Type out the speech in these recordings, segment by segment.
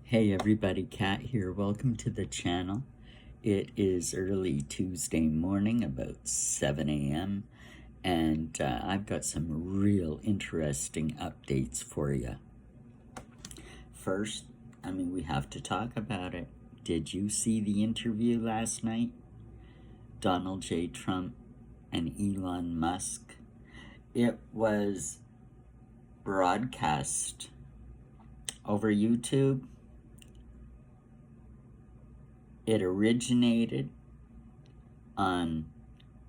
Hey everybody, Kat here. Welcome to the channel. It is early Tuesday morning, about 7 a.m. and I've got some real interesting updates for you. First, we have to talk about it. Did you see the interview last night? Donald J. Trump and Elon Musk. It was broadcast over YouTube. It originated on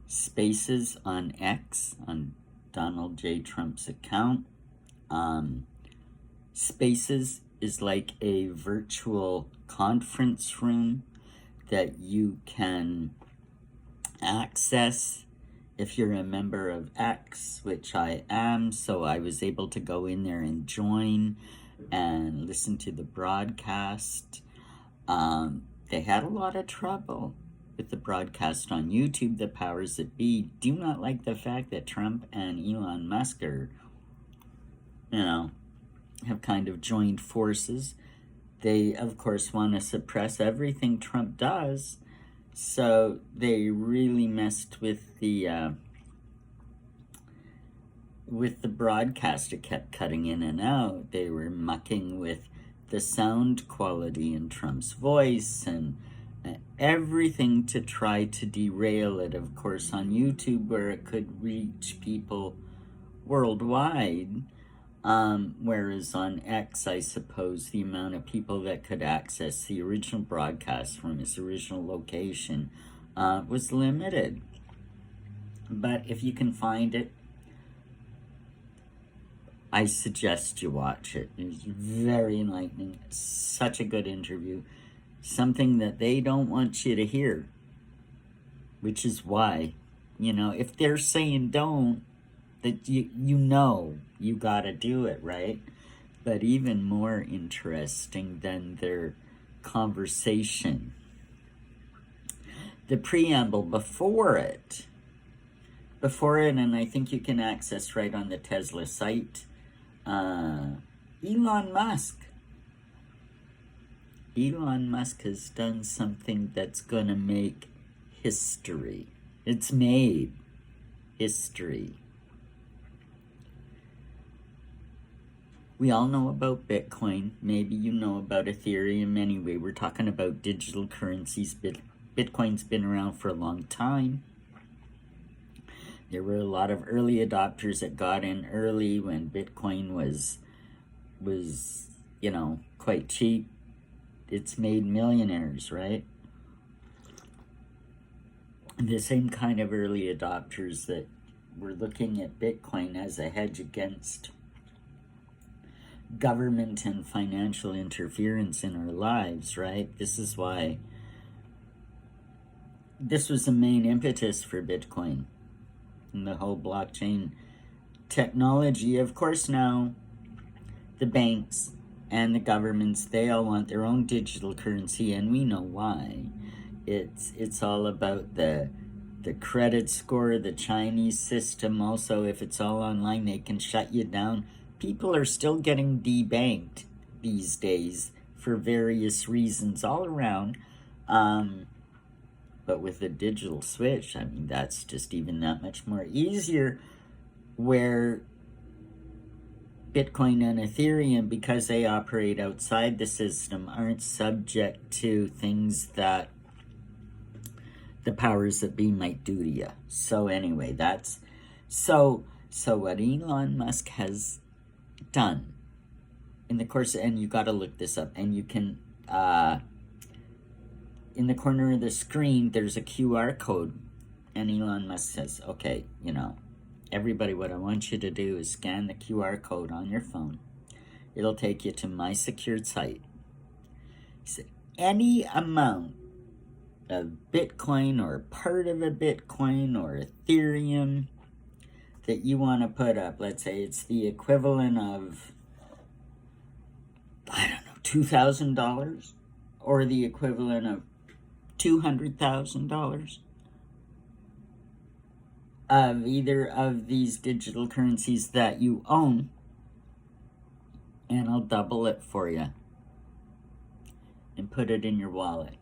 Spaces on X, on Donald J. Trump's account. Spaces is like a virtual conference room that you can access if you're a member of X, which I am, so I was able to go in there and join and listen to the broadcast. They had a lot of trouble with the broadcast on YouTube. The powers that be do not like the fact that Trump and Elon Musk are, have kind of joined forces. They, of course, want to suppress everything Trump does. So they really messed with the broadcast. It kept cutting in and out. They were mucking with the sound quality in Trump's voice and everything to try to derail it, of course, on YouTube, where it could reach people worldwide. Whereas on X, I suppose the amount of people that could access the original broadcast from its original location was limited. But if you can find it, I suggest you watch it. It's very enlightening. Such a good interview. Something that they don't want you to hear. Which is why, if they're saying don't, that you gotta do it, right? But even more interesting than their conversation, the preamble before it, and I think you can access right on the Tesla site, Elon Musk has done something that's going to make history. It's made history. We all know about Bitcoin. Maybe you know about Ethereum. Anyway, we're talking about digital currencies. Bitcoin's been around for a long time. There were a lot of early adopters that got in early when Bitcoin was quite cheap. It's made millionaires, right? The same kind of early adopters that were looking at Bitcoin as a hedge against government and financial interference in our lives, right? This is why this was the main impetus for Bitcoin and the whole blockchain technology. Of course, now the banks and the governments, they all want their own digital currency, and we know why. It's all about the credit score, the Chinese system. Also, if it's all online, they can shut you down. People are still getting debanked these days for various reasons all around. But with the digital switch, that's just even that much more easier, where Bitcoin and Ethereum, because they operate outside the system, aren't subject to things that the powers that be might do to you. So anyway, that's so what Elon Musk has done in the course, and you got to look this up, and you can in the corner of the screen there's a QR code, and Elon Musk says, okay, everybody, what I want you to do is scan the QR code on your phone. It'll take you to my secured site. He said, any amount of Bitcoin or part of a Bitcoin or Ethereum that you want to put up, let's say it's the equivalent of, $2,000 or the equivalent of $200,000 of either of these digital currencies that you own, and I'll double it for you. and put it in your wallet.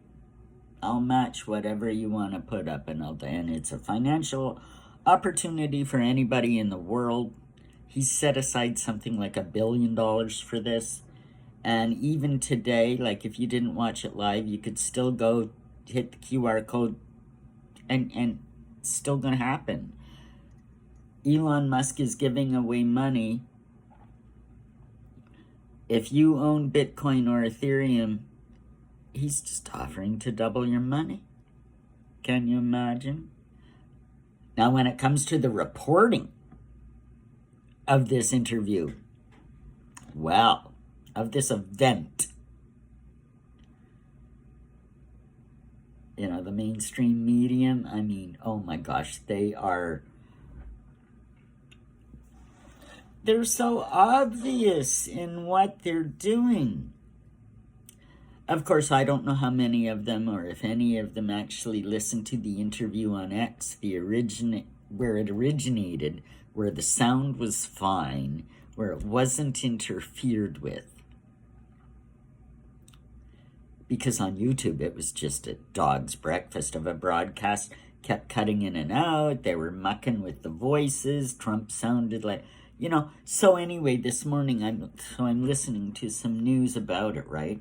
I'll match whatever you want to put up, and it's a financial opportunity for anybody in the world. He set aside something like $1 billion for this. And even today, like if you didn't watch it live, you could still go hit the QR code and it's still going to happen. Elon Musk is giving away money. If you own Bitcoin or Ethereum, he's just offering to double your money. Can you imagine? Now, when it comes to the reporting of this interview, well, of this event, the mainstream medium, I mean, oh my gosh, they're so obvious in what they're doing. Of course, I don't know how many of them, or if any of them, actually listened to the interview on X, where it originated, where the sound was fine, where it wasn't interfered with. Because on YouTube, it was just a dog's breakfast of a broadcast, kept cutting in and out, they were mucking with the voices, Trump sounded like, So anyway, this morning, I'm listening to some news about it, right?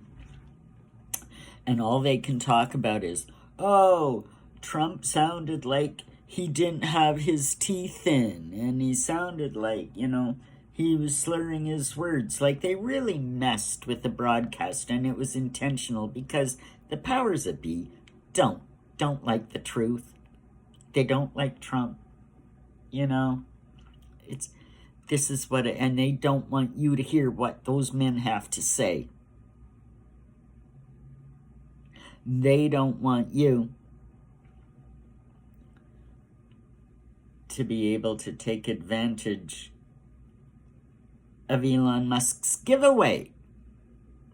And all they can talk about is, oh, Trump sounded like he didn't have his teeth in, and he sounded like, he was slurring his words. Like, they really messed with the broadcast, and it was intentional, because the powers that be don't like the truth. They don't like Trump. This is what and they don't want you to hear what those men have to say. They don't want you to be able to take advantage of Elon Musk's giveaway.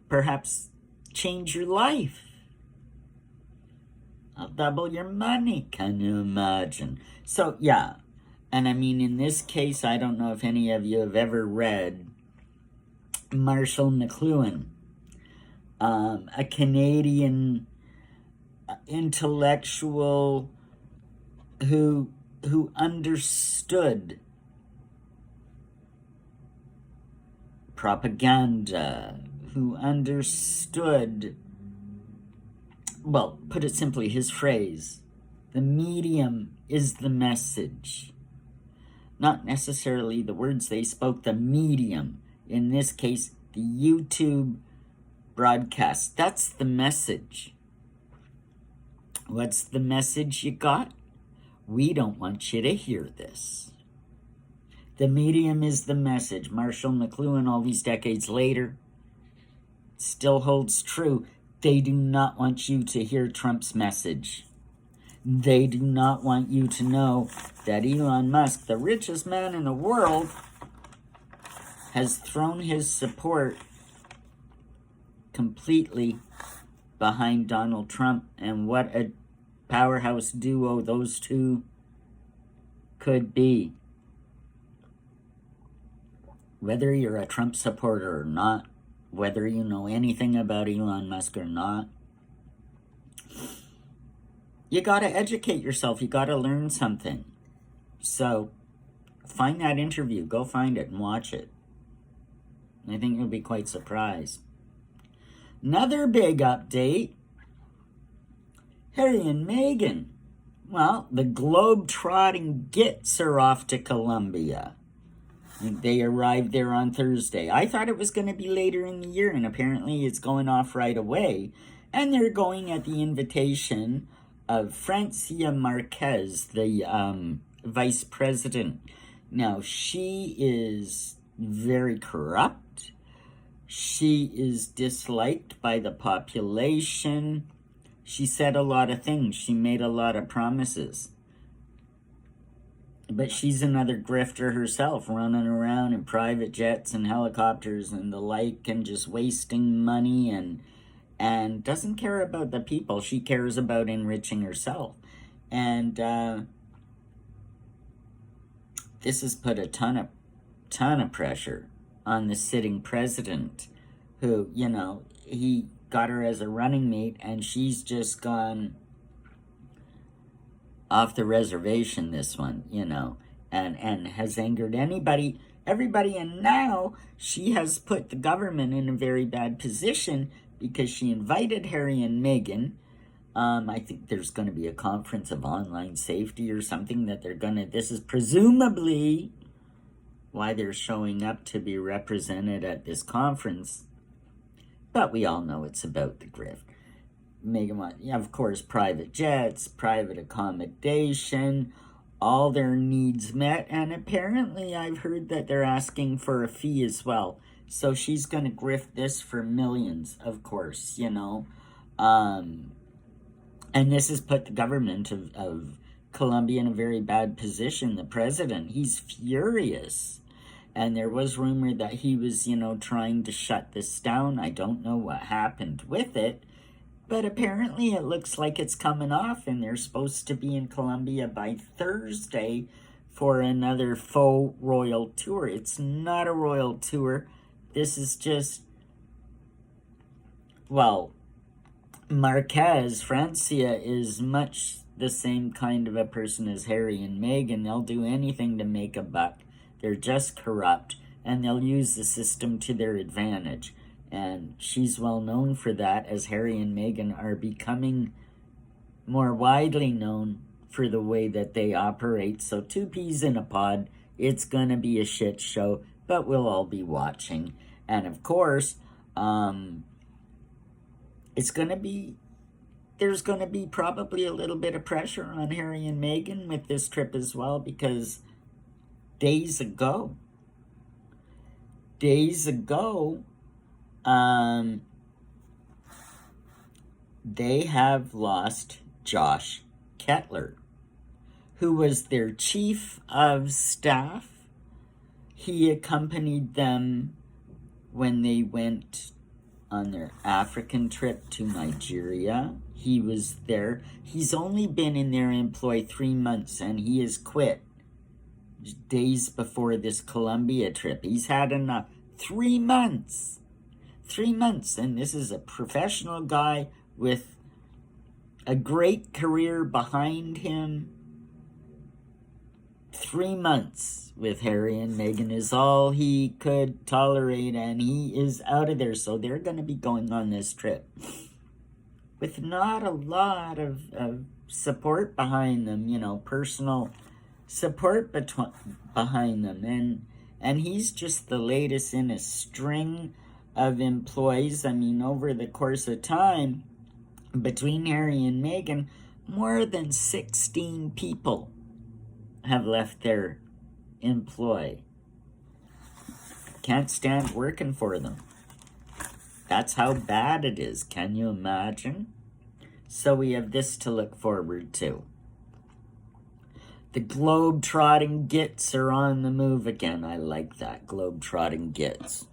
Perhaps change your life. I'll double your money. Can you imagine? So, yeah. And I mean, in this case, I don't know if any of you have ever read Marshall McLuhan, a Canadian intellectual who understood propaganda, who understood, well, put it simply, his phrase, the medium is the message. Not necessarily the words they spoke, the medium. In this case, the YouTube broadcast. That's the message. What's the message you got? We don't want you to hear this. The medium is the message. Marshall McLuhan, all these decades later, still holds true. They do not want you to hear Trump's message. They do not want you to know that Elon Musk, the richest man in the world, has thrown his support completely behind Donald Trump, and what a powerhouse duo those two could be. Whether you're a Trump supporter or not, whether you know anything about Elon Musk or not, you got to educate yourself. You got to learn something. So, find that interview. Go find it and watch it. I think you'll be quite surprised. Another big update. Harry and Meghan. Well, the globe-trotting gits are off to Colombia. They arrived there on Thursday. I thought it was going to be later in the year, and apparently it's going off right away. And they're going at the invitation of Francia Marquez, the vice president. Now, she is very corrupt. She is disliked by the population. She said a lot of things. She made a lot of promises. But she's another grifter herself, running around in private jets and helicopters and the like, and just wasting money and doesn't care about the people. She cares about enriching herself. And this has put a ton of pressure on the sitting president, who, got her as a running mate, and she's just gone off the reservation, this one, and has angered everybody, and now she has put the government in a very bad position because she invited Harry and Meghan. I think there's going to be a conference of online safety or something that this is presumably why they're showing up to be represented at this conference. But we all know it's about the grift. Meghan, of course, private jets, private accommodation, all their needs met, and apparently I've heard that they're asking for a fee as well. So she's going to grift this for millions, of course, And this has put the government of Colombia in a very bad position. The president, he's furious. And there was rumor that he was, trying to shut this down. I don't know what happened with it. But apparently it looks like it's coming off, and they're supposed to be in Colombia by Thursday for another faux royal tour. It's not a royal tour. This is just, Francia is much the same kind of a person as Harry and Meghan. They'll do anything to make a buck. They're just corrupt, and they'll use the system to their advantage. And she's well known for that, as Harry and Meghan are becoming more widely known for the way that they operate. So 2 peas in a pod, it's going to be a shit show, but we'll all be watching. And of course, there's going to be probably a little bit of pressure on Harry and Meghan with this trip as well, because days ago, they have lost Josh Kettler, who was their chief of staff. He accompanied them when they went on their African trip to Nigeria. He was there. He's only been in their employ 3 months, and he has quit days before this Colombia trip. He's had enough. 3 months. 3 months, and this is a professional guy with a great career behind him. 3 months with Harry and Meghan is all he could tolerate, and he is out of there. So they're going to be going on this trip with not a lot of support behind them, personal support behind them. And he's just the latest in a string of employees. I mean, over the course of time, between Harry and Meghan, more than 16 people have left their employ. Can't stand working for them. That's how bad it is. Can you imagine? So we have this to look forward to. The globe-trotting gits are on the move again. I like that, globe-trotting gits.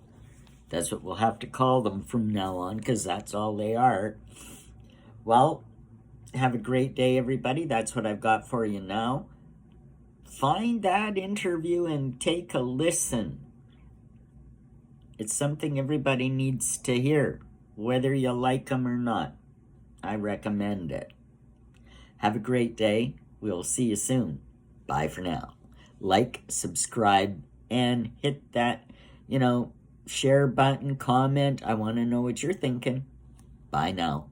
That's what we'll have to call them from now on, because that's all they are. Well, have a great day, everybody. That's what I've got for you now. Find that interview and take a listen. It's something everybody needs to hear, whether you like them or not. I recommend it. Have a great day. We'll see you soon. Bye for now. Like, subscribe, and hit that, share button, comment. I want to know what you're thinking. Bye now.